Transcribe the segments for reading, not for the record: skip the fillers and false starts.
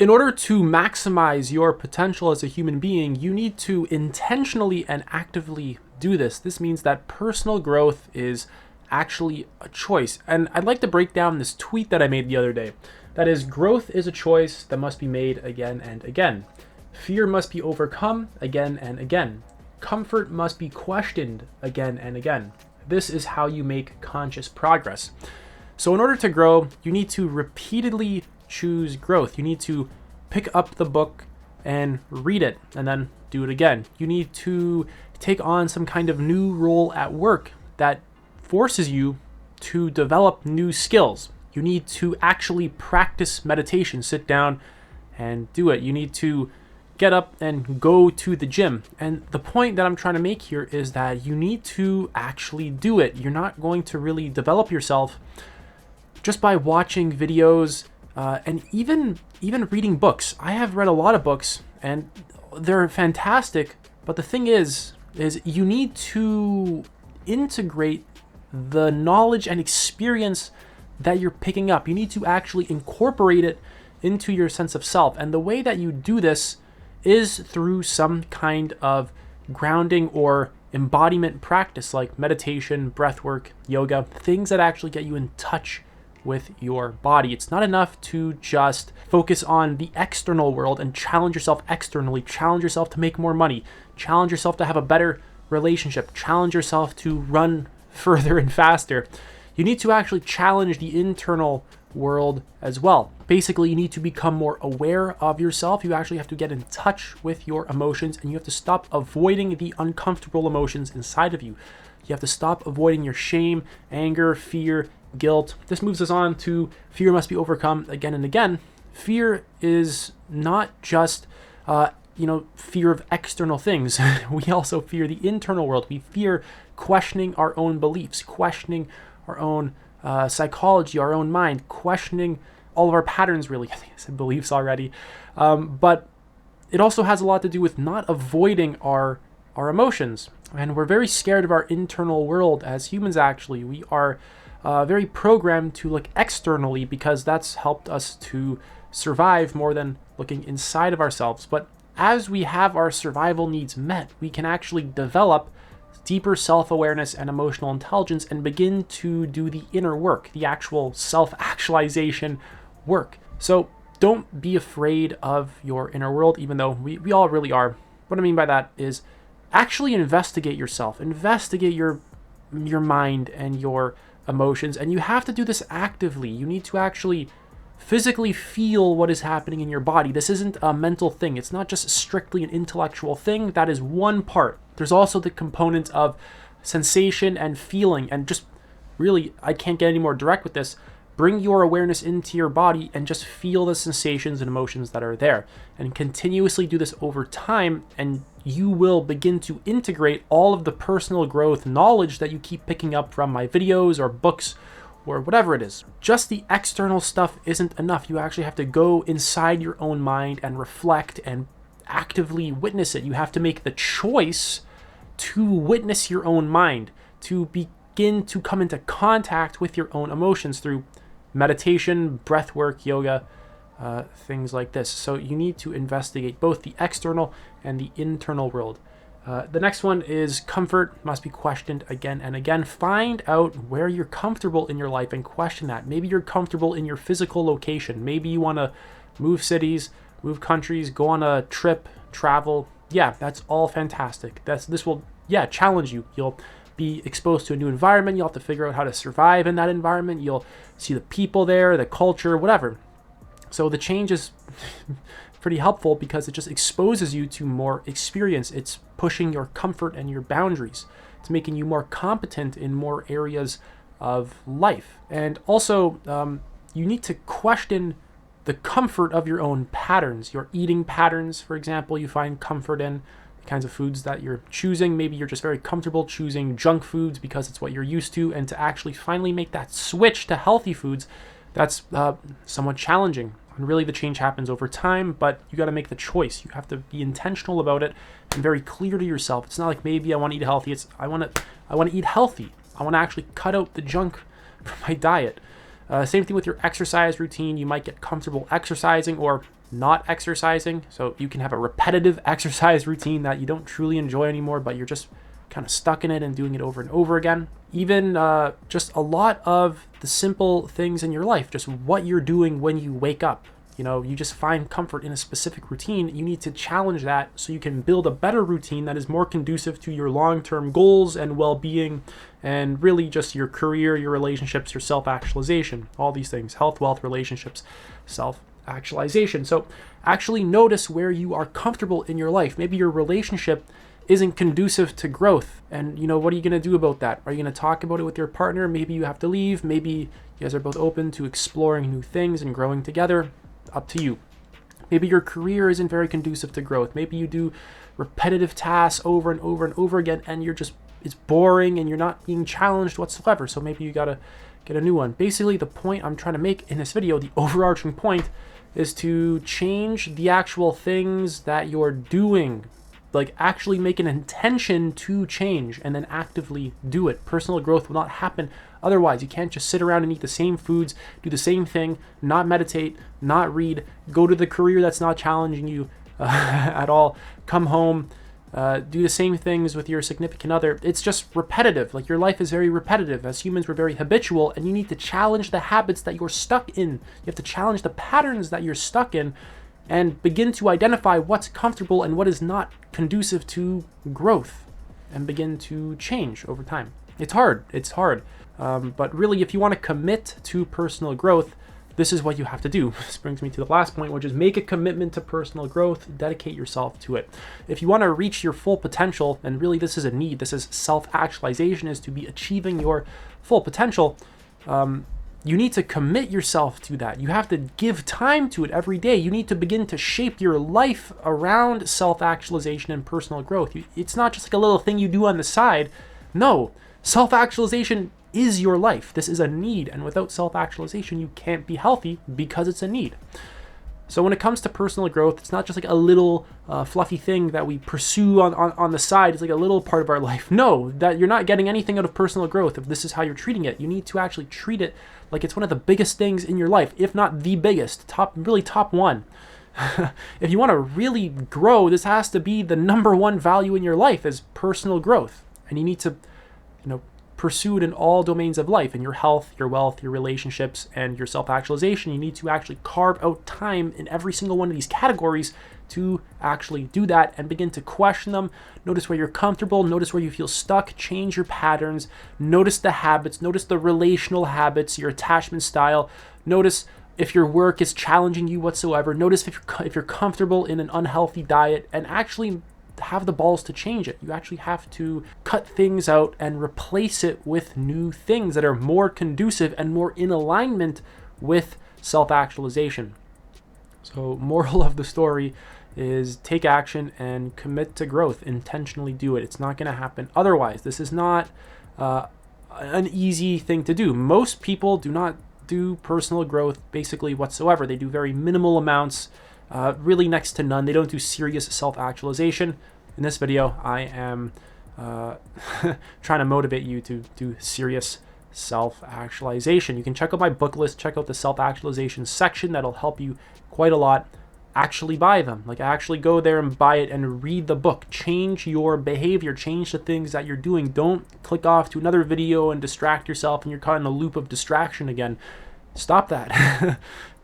In order to maximize your potential as a human being, you need to intentionally and actively do this. This means that personal growth is actually a choice. And I'd like to break down this tweet that I made the other day. That is, growth is a choice that must be made again and again. Fear must be overcome again and again. Comfort must be questioned again and again. This is how you make conscious progress. So in order to grow, you need to repeatedly choose growth. You need to pick up the book and read it and then do it again. You need to take on some kind of new role at work that forces you to develop new skills. You need to actually practice meditation, sit down and do it. You need to get up and go to the gym. And the point that I'm trying to make here is that you need to actually do it. You're not going to really develop yourself just by watching videos and even reading books. I have read a lot of books and they're fantastic, but the thing is you need to integrate the knowledge and experience that you're picking up. You need to actually incorporate it into your sense of self. And the way that you do this is through some kind of grounding or embodiment practice like meditation, breath work, yoga, things that actually get you in touch with your body. It's not enough to just focus on the external world and challenge yourself externally, challenge yourself to make more money, challenge yourself to have a better relationship, challenge yourself to run further and faster. You need to actually challenge the internal world as well. Basically, you need to become more aware of yourself. You actually have to get in touch with your emotions and you have to stop avoiding the uncomfortable emotions inside of you. You have to stop avoiding your shame, anger, fear, guilt. This moves us on to fear must be overcome again and again. Fear is not just fear of external things. We also fear the internal world. We fear questioning our own beliefs, questioning our own psychology, our own mind, questioning all of our patterns, really. I think I said beliefs already. But it also has a lot to do with not avoiding our emotions. And we're very scared of our internal world as humans, actually. We are very programmed to look externally because that's helped us to survive more than looking inside of ourselves. But as we have our survival needs met, we can actually develop deeper self-awareness and emotional intelligence and begin to do the inner work, the actual self-actualization work. So don't be afraid of your inner world, even though we all really are. What I mean by that is actually investigate yourself, investigate your mind and your emotions, and you have to do this actively. You need to actually physically feel what is happening in your body. This isn't a mental thing. It's not just strictly an intellectual thing. That is one part. There's also the component of sensation and feeling, and just really, I can't get any more direct with this. Bring your awareness into your body and just feel the sensations and emotions that are there, and continuously do this over time, and you will begin to integrate all of the personal growth knowledge that you keep picking up from my videos or books or whatever it is. Just the external stuff isn't enough. You actually have to go inside your own mind and reflect and actively witness it. You have to make the choice to witness your own mind, to begin to come into contact with your own emotions through meditation, breath work, yoga, things like this. So you need to investigate both the external and the internal world. The next one is comfort must be questioned again and again. Find out where you're comfortable in your life and question that. Maybe you're comfortable in your physical location. Maybe you want to move cities, move countries, go on a trip, travel. Yeah, that's all fantastic. This will challenge you. You'll be exposed to a new environment. You'll have to figure out how to survive in that environment. You'll see the people there, the culture, whatever. So the change is pretty helpful because it just exposes you to more experience. It's pushing your comfort and your boundaries. It's making you more competent in more areas of life. And also, you need to question the comfort of your own patterns. Your eating patterns, for example, you find comfort in the kinds of foods that you're choosing. Maybe you're just very comfortable choosing junk foods because it's what you're used to. And to actually finally make that switch to healthy foods, that's somewhat challenging. And really the change happens over time, but you got to make the choice. You have to be intentional about it and very clear to yourself. It's not like maybe I want to eat healthy. It's I want to eat healthy. I want to actually cut out the junk from my diet. Same thing with your exercise routine. You might get comfortable exercising, or not exercising. So you can have a repetitive exercise routine that you don't truly enjoy anymore, but you're just kind of stuck in it and doing it over and over again. Even just a lot of the simple things in your life, just what you're doing when you wake up. You just find comfort in a specific routine. You need to challenge that so you can build a better routine that is more conducive to your long-term goals and well-being, and really just your career, your relationships, your self-actualization, all these things: health, wealth, relationships, self-actualization. So actually notice where you are comfortable in your life. Maybe your relationship isn't conducive to growth, and what are you going to do about that? Are you going to talk about it with your partner? Maybe you have to leave. Maybe you guys are both open to exploring new things and growing together. Up to you. Maybe your career isn't very conducive to growth. Maybe you do repetitive tasks over and over and over again, and it's boring and you're not being challenged whatsoever. So maybe you gotta get a new one. Basically, the point I'm trying to make in this video, the overarching point, is to change the actual things that you're doing. Like, actually make an intention to change and then actively do it. Personal growth will not happen otherwise. You can't just sit around and eat the same foods, do the same thing, not meditate, not read, go to the career that's not challenging you at all, come home, do the same things with your significant other. It's just repetitive. Like, your life is very repetitive. As humans, we're very habitual, and you need to challenge the habits that you're stuck in. You have to challenge the patterns that you're stuck in and begin to identify what's comfortable and what is not conducive to growth, and begin to change over time. It's hard. But really, if you want to commit to personal growth, this is what you have to do. This brings me to the last point, which is make a commitment to personal growth, dedicate yourself to it. If you want to reach your full potential, and really this is a need, this is self-actualization, is to be achieving your full potential, you need to commit yourself to that. You have to give time to it every day. You need to begin to shape your life around self-actualization and personal growth. It's not just like a little thing you do on the side. No, self-actualization is your life. This is a need, and without self-actualization, you can't be healthy because it's a need. So when it comes to personal growth, it's not just like a little fluffy thing that we pursue on the side. It's like a little part of our life. No, that you're not getting anything out of personal growth if this is how you're treating it. You need to actually treat it like it's one of the biggest things in your life, if not the biggest, top one. If you want to really grow, this has to be the number one value in your life, is personal growth. And you need to, pursue it in all domains of life, in your health, your wealth, your relationships, and your self-actualization. You need to actually carve out time in every single one of these categories to actually do that and begin to question them. Notice where you're comfortable, notice where you feel stuck, change your patterns, notice the habits, notice the relational habits, your attachment style, notice if your work is challenging you whatsoever, notice if you're comfortable in an unhealthy diet, and actually have the balls to change it. You actually have to cut things out and replace it with new things that are more conducive and more in alignment with self-actualization. So moral of the story is take action and commit to growth. Intentionally do it. It's not going to happen otherwise. This is not an easy thing to do. Most people do not do personal growth basically whatsoever. They do very minimal amounts, really next to none. They don't do serious self-actualization. In this video, I am trying to motivate you to do serious self-actualization. You can check out my book list, check out the self-actualization section. That'll help you quite a lot. Actually buy them. Like, actually go there and buy it and read the book. Change your behavior, change the things that you're doing. Don't click off to another video and distract yourself and you're caught in a loop of distraction again. Stop that.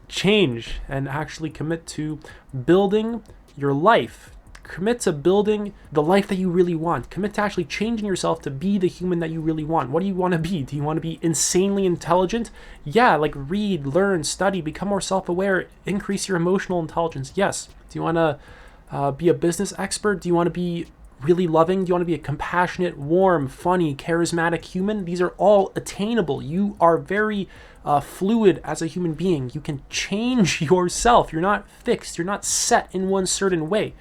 Change and actually commit to building your life. Commit to building the life that you really want. Commit to actually changing yourself to be the human that you really want. What do you want to be? Do you want to be insanely intelligent? Yeah, like read, learn, study, become more self-aware, increase your emotional intelligence. Yes. Do you want to be a business expert? Do you want to be really loving? Do you want to be a compassionate, warm, funny, charismatic human? These are all attainable. You are very fluid as a human being. You can change yourself. You're not fixed. You're not set in one certain way.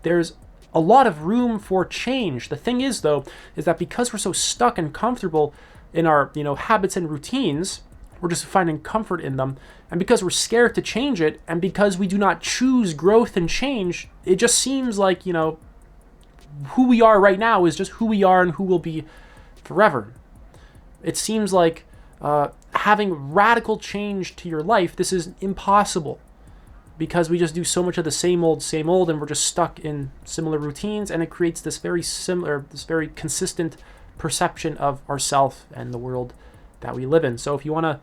There's a lot of room for change. The thing is, though, is that because we're so stuck and comfortable in our, habits and routines, we're just finding comfort in them. And because we're scared to change it, and because we do not choose growth and change, it just seems like, who we are right now is just who we are and who we'll be forever. It seems like having radical change to your life, this is impossible. because we just do so much of the same old, and we're just stuck in similar routines, and it creates this very consistent perception of ourself and the world that we live in. So if you want to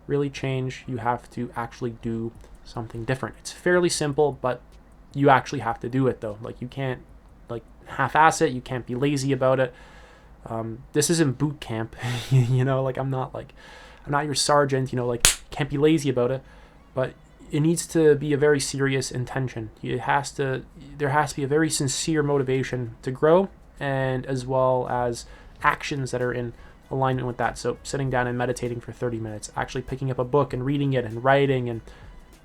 really change, you have to actually do something different. It's fairly simple, but you actually have to do it though. Like, you can't like half-ass it. You can't be lazy about it. This isn't boot camp. You know, like I'm not your sergeant, you know, like can't be lazy about it, but it needs to be a very serious intention. There has to be a very sincere motivation to grow, and as well as actions that are in alignment with that. So sitting down and meditating for 30 minutes, actually picking up a book and reading it and writing and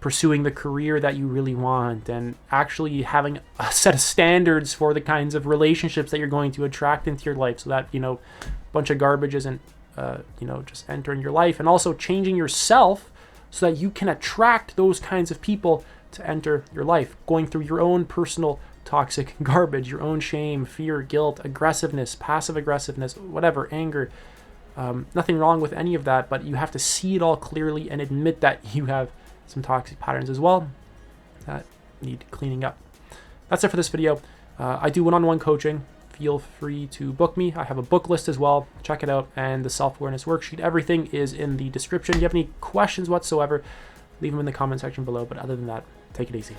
pursuing the career that you really want, and actually having a set of standards for the kinds of relationships that you're going to attract into your life, so that, you know, a bunch of garbage isn't, you know, just entering your life, and also changing yourself so that you can attract those kinds of people to enter your life, going through your own personal toxic garbage, your own shame, fear, guilt, aggressiveness, passive aggressiveness, whatever, anger. Nothing wrong with any of that, but you have to see it all clearly and admit that you have some toxic patterns as well that need cleaning up. That's it for this video. I do one-on-one coaching. Feel free to book me. I have a book list as well. Check it out. And the self-awareness worksheet. Everything is in the description. If you have any questions whatsoever, leave them in the comment section below. But other than that, take it easy.